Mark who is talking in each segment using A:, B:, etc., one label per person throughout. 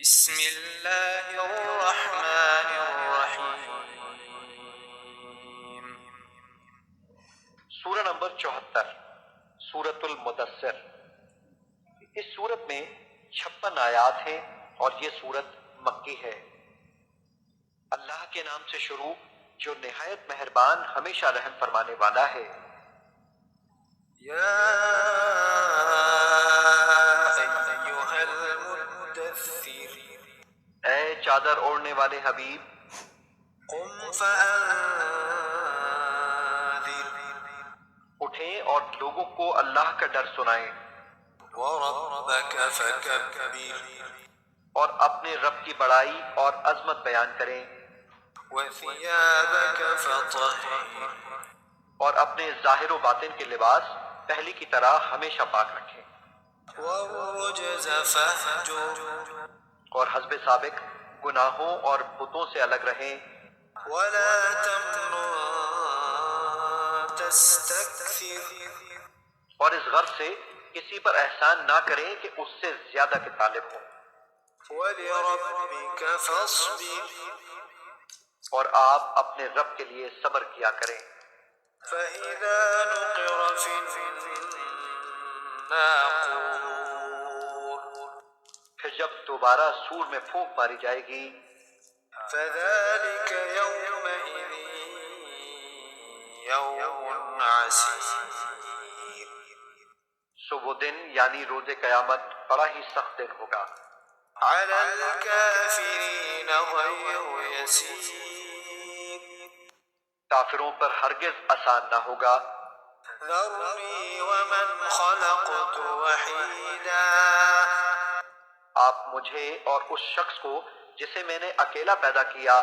A: بسم اللہ الرحمن الرحیم۔
B: سورہ نمبر 74 سورۃ المدثر۔ اس سورت میں 56 آیات ہیں اور یہ سورت مکی ہے۔ اللہ کے نام سے شروع جو نہایت مہربان ہمیشہ رحم فرمانے والا ہے۔
A: یا ایھا المدثر،
B: اے چادر اوڑھنے والے حبیب،
A: قم فانذر،
B: اٹھیں اور لوگوں کو اللہ کا ڈر سنائیں،
A: وربک فکبر،
B: اور اپنے رب کی بڑائی اور عظمت بیان کریں،
A: وثیابک فطہر،
B: اور اپنے ظاہر و باطن کے لباس پہلی کی طرح ہمیشہ پاک رکھیں،
A: والرجز فاہجر،
B: اور حسب سابق گناہوں اور بتوں سے الگ رہیں،
A: ولا تمنن تستکثر،
B: اور اس غرض سے کسی پر احسان نہ کریں کہ اس سے زیادہ کے طالب ہوں،
A: ولربک فاصبر،
B: اور آپ اپنے رب کے لیے صبر کیا کریں۔
A: فإذا نقر في الناقور،
B: پھر جب دوبارہ سور میں پھونک ماری جائے گی،
A: فذلك يومئذ يوم عسير،
B: سو وہ دن یعنی روز قیامت بڑا ہی سخت دن ہوگا،
A: على الكافرين غير يسير،
B: کافروں پر ہرگز آسان نہ ہوگا۔
A: ذرني ومن خلقت وحيدا،
B: آپ مجھے اور اس شخص کو جسے میں نے اکیلا پیدا کیا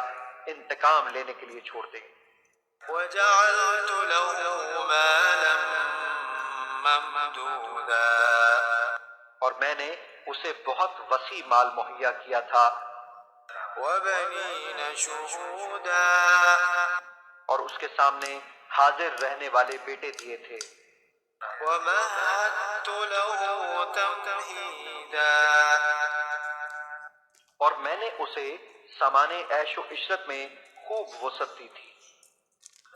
B: انتقام لینے کے لیے چھوڑ دیں،
A: وجعلت له مالا ممدودا،
B: اور میں نے اسے بہت وسیع مال مہیا کیا تھا،
A: وبنين شهودا،
B: اور اس کے سامنے حاضر رہنے والے بیٹے دیے تھے،
A: ومهدت له تمهيدا،
B: اور میں نے اسے سامان عیش و عشرت میں خوب وسعت دی تھی،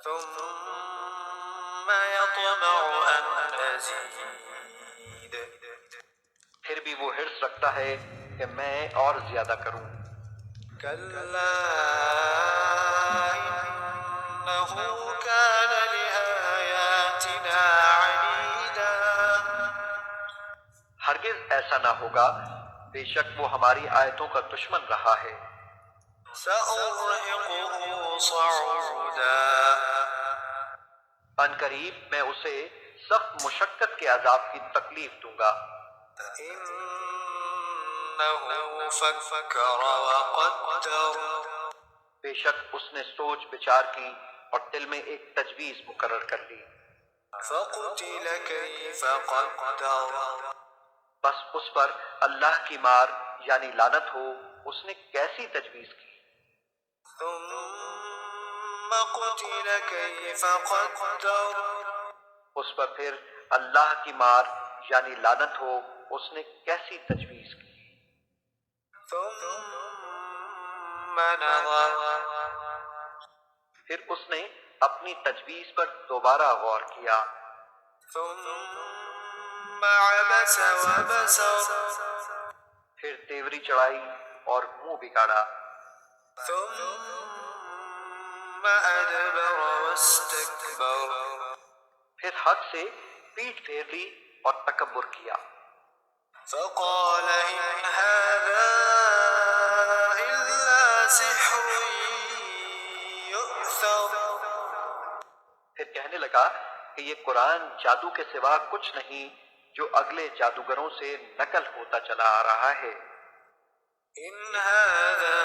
A: ثم يطمع أن أزيد،
B: پھر بھی وہ حرص رکھتا ہے کہ میں اور زیادہ کروں،
A: كلا إنه كان لآياتنا عنيدا،
B: ہرگز ایسا نہ ہوگا، بے شک وہ ہماری آیتوں کا دشمن رہا ہے،
A: سأرهقه صعودا،
B: ان قریب میں اسے سخت مشقت کے عذاب کی تکلیف دوں گا،
A: إنه فكر وقدر،
B: بے شک اس نے سوچ بچار کی اور دل میں ایک تجویز مقرر کر لی،
A: فقتل كيف قدر،
B: بس اس پر اللہ کی مار یعنی لعنت ہو، اس نے کیسی تجویز کی،
A: ثم قتل كيف قدر،
B: اس پر پھر اللہ کی مار یعنی لعنت ہو، اس نے کیسی تجویز کی،
A: ثم نظر،
B: پھر اس نے اپنی تجویز پر دوبارہ غور کیا،
A: ثم عبس وبسر،
B: پھر تیوری چڑھائی اور منہ بگاڑا،
A: ثم أدبر واستكبر،
B: پھر حق سے پیٹھ پھیر لی اور تکبر کیا،
A: فقال إن هذا إلا سحر يؤثر،
B: پھر کہنے لگا کہ یہ قرآن جادو کے سوا کچھ نہیں جو اگلے جادوگروں سے نقل ہوتا چلا آ رہا ہے،
A: إن هذا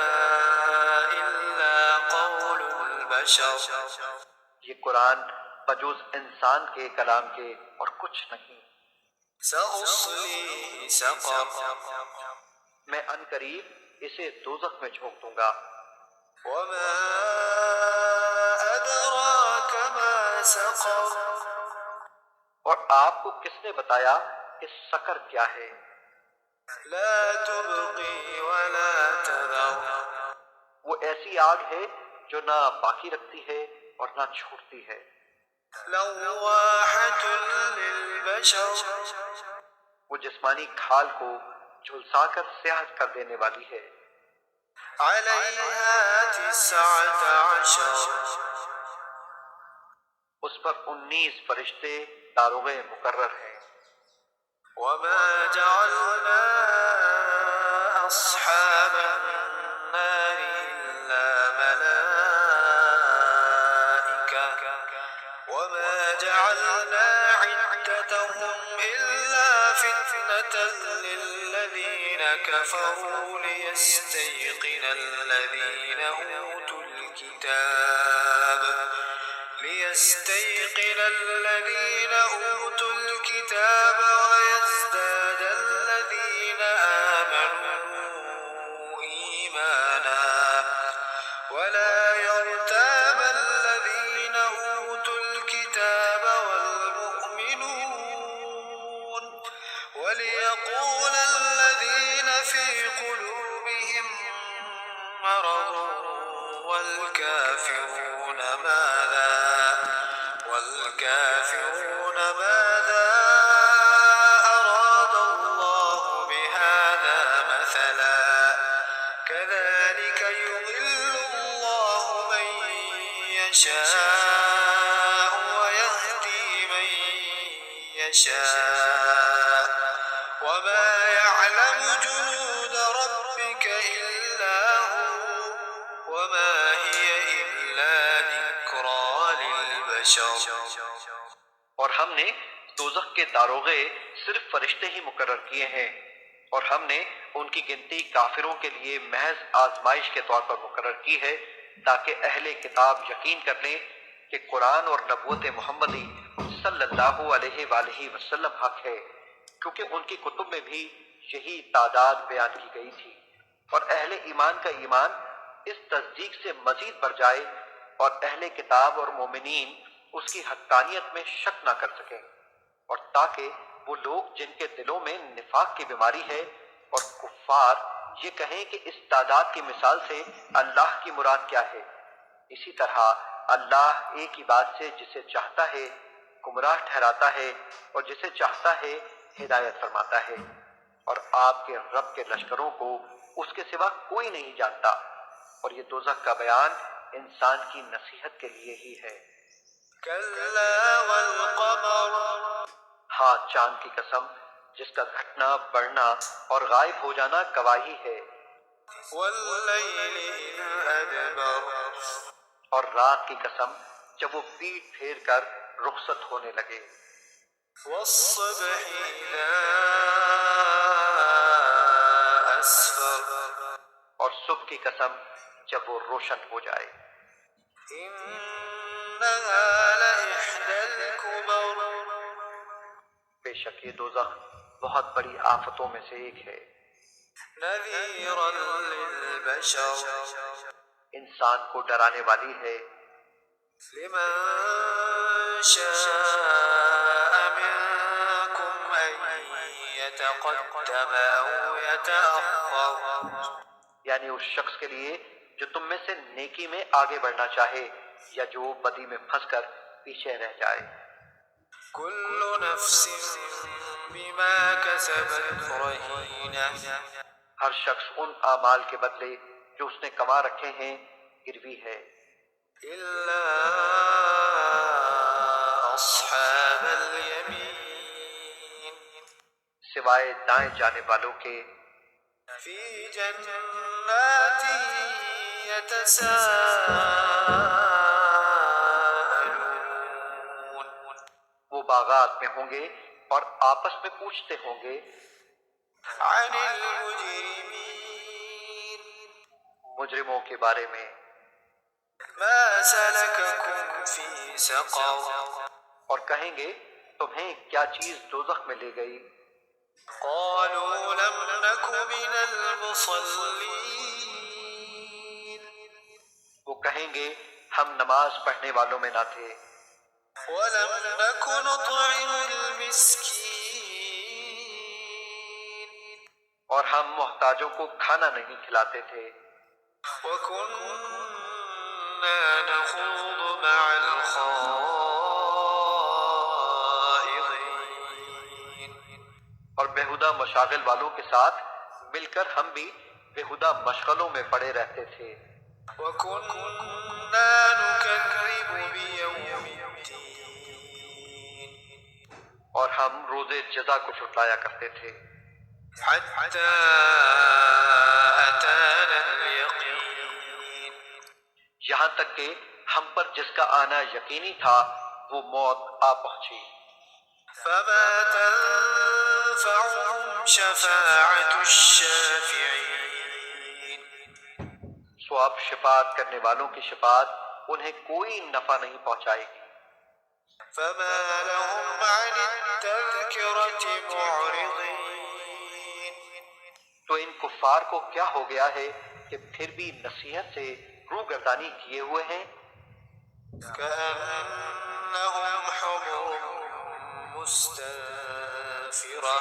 A: إلا قول البشر،
B: یہ قرآن بجز انسان کے کلام کے اور کچھ نہیں،
A: سأصليه سقر،
B: میں ان قریب اسے دوزخ میں جھونک دوں گا،
A: وما أدراك ما سقر،
B: اور آپ کو کس نے بتایا کہ سقر کیا ہے؟
A: لا تبقي ولا
B: ایسی آگ ہے جو نہ باقی رکھتی ہے اور نہ چھوڑتی ہے،
A: لواحة للبشر
B: وہ جسمانی کھال کو جھلسا کر سیاہ کر دینے والی ہے،
A: عليها 19
B: اس پر 19 فرشتے داروغے مقرر ہیں۔
A: وما جعلنا أصحاب النار إلا ملائكة وما جعلنا عدتهم إلا فتنة للذين كفروا ليستيقن الذين أوتوا الكتاب ويزداد الذين آمنوا إيمانا ولا يرتاب الذين أوتوا الكتاب والمؤمنون وليقول الذين في قلوبهم مرض والكافرون ماذا أراد الله بهذا مثلا كذلك يضل الله من يشاء ويهدي من يشاء وما يعلم جنود ربك إلا هو وما هي إلا ذكرى للبشر۔
B: اور ہم نے دوزخ کے داروغے صرف فرشتے ہی مقرر کیے ہیں، اور ہم نے ان کی گنتی کافروں کے لیے محض آزمائش کے طور پر مقرر کی ہے، تاکہ اہل کتاب یقین کر لیں کہ قرآن اور نبوت محمدی صلی اللہ علیہ وآلہ وسلم حق ہے، کیونکہ ان کی کتب میں بھی یہی تعداد بیان کی گئی تھی، اور اہل ایمان کا ایمان اس تصدیق سے مزید بڑھ جائے اور اہل کتاب اور مومنین اس کی حقانیت میں شک نہ کر سکیں، اور تاکہ وہ لوگ جن کے دلوں میں نفاق کی بیماری ہے اور کفار یہ کہیں کہ اس تعداد کی مثال سے اللہ کی مراد کیا ہے۔ اسی طرح اللہ ایک ہی بات سے جسے چاہتا ہے گمراہ ٹھہراتا ہے اور جسے چاہتا ہے ہدایت فرماتا ہے، اور آپ کے رب کے لشکروں کو اس کے سوا کوئی نہیں جانتا، اور یہ دوزخ کا بیان انسان کی نصیحت کے لیے ہی ہے۔
A: كلا والقمر
B: ہاں چاند کی قسم جس کا گھٹنا بڑھنا اور غائب ہو جانا گواہی ہے،
A: والليل إذ أدبر
B: اور رات کی قسم جب وہ پیٹ پھیر کر رخصت ہونے لگے،
A: والصبح إذا أسفر
B: اور صبح کی قسم جب وہ روشن ہو جائے۔
A: إنها لإحدى الكبر
B: بے شک یہ دوزخ بہت بڑی آفتوں میں سے ایک ہے،
A: نذيرا للبشر
B: انسان کو ڈرانے والی ہے،
A: لمن شاء منكم أن يتقدم أو يتأخر
B: یعنی اس شخص کے لیے جو تم میں سے نیکی میں آگے بڑھنا چاہے یا جو بدی میں پھنس کر پیچھے رہ جائے۔
A: كل نفس بما كسبت رهينة
B: ہر شخص ان اعمال کے بدلے جو اس نے کما رکھے ہیں گروی ہے،
A: إلا أصحاب اليمين
B: سوائے دائیں جانے والوں کے،
A: في جنات يتساءلون
B: وہ باغات میں ہوں گے اور آپس میں پوچھتے ہوں گے
A: عن المجرمين
B: مجرموں کے بارے میں،
A: ما سلككم في سقر
B: اور کہیں گے تمہیں کیا چیز دوزخ میں لے گئی؟
A: قالوا لم نك من المصلين
B: وہ کہیں گے ہم نماز پڑھنے والوں میں نہ تھے،
A: ولم نك نطعم المسكين
B: اور ہم محتاجوں کو کھانا نہیں کھلاتے تھے،
A: وكنا نخوض مع الخائضين
B: اور بےہودہ مشاغل والوں کے ساتھ مل کر ہم بھی بےہودہ مشغلوں میں پڑے رہتے تھے۔
A: وكنا نكذب بيوم الدين
B: اور ہم روز جزا کو جھٹلایا کرتے تھے،
A: حتى أتانا اليقين
B: یہاں تک کہ ہم پر جس کا آنا یقینی تھا وہ موت آ پہنچی۔
A: فما تنفعهم شفاعة الشافعين
B: سو اب شفاعت کرنے والوں کی شفاعت انہیں کوئی نفع نہیں پہنچائے گی۔
A: فما لهم عن التذكرة معرضين
B: تو ان کفار کو کیا ہو گیا ہے کہ پھر بھی نصیحت سے روگردانی کیے ہوئے ہیں؟
A: كأنهم حمر مستنفرة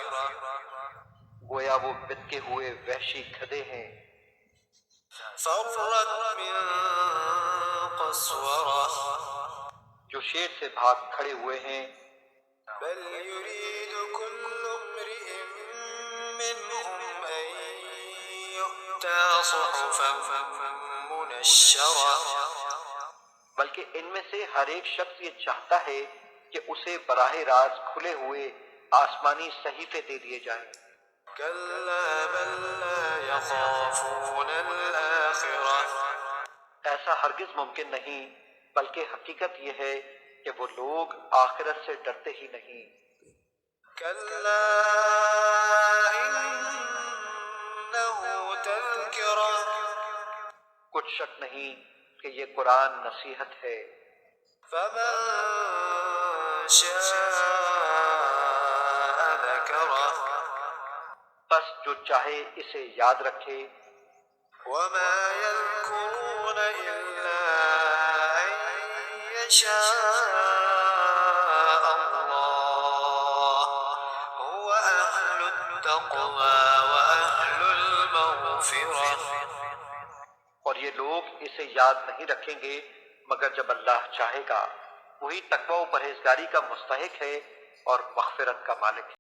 B: گویا وہ بتکے ہوئے وحشی گدھے ہیں،
A: فرت من قسورة
B: جو شیر سے بھاگ کھڑے ہوئے ہیں۔
A: بل يريد كل امرئ منهم أن يؤتى صحفا منشرة
B: بلکہ ان میں سے ہر ایک شخص یہ چاہتا ہے کہ اسے براہ راست کھلے ہوئے آسمانی صحیفے دے دیے جائیں۔
A: كلا بل لا يخافون الآخرة
B: ایسا ہرگز ممکن نہیں، بلکہ حقیقت یہ ہے کہ وہ لوگ آخرت سے ڈرتے ہی نہیں۔
A: كلا إنه تذكرة
B: کچھ شک نہیں کہ یہ قرآن نصیحت ہے،
A: فمن شاء ذكره
B: بس جو چاہے اسے یاد رکھے۔
A: وما يذكرون إلا أن يشاء الله هو أهل التقوى وأهل المغفرة
B: اور یہ لوگ اسے یاد نہیں رکھیں گے مگر جب اللہ چاہے گا، وہی تقوی و پرہیزگاری کا مستحق ہے اور مغفرت کا مالک ہے۔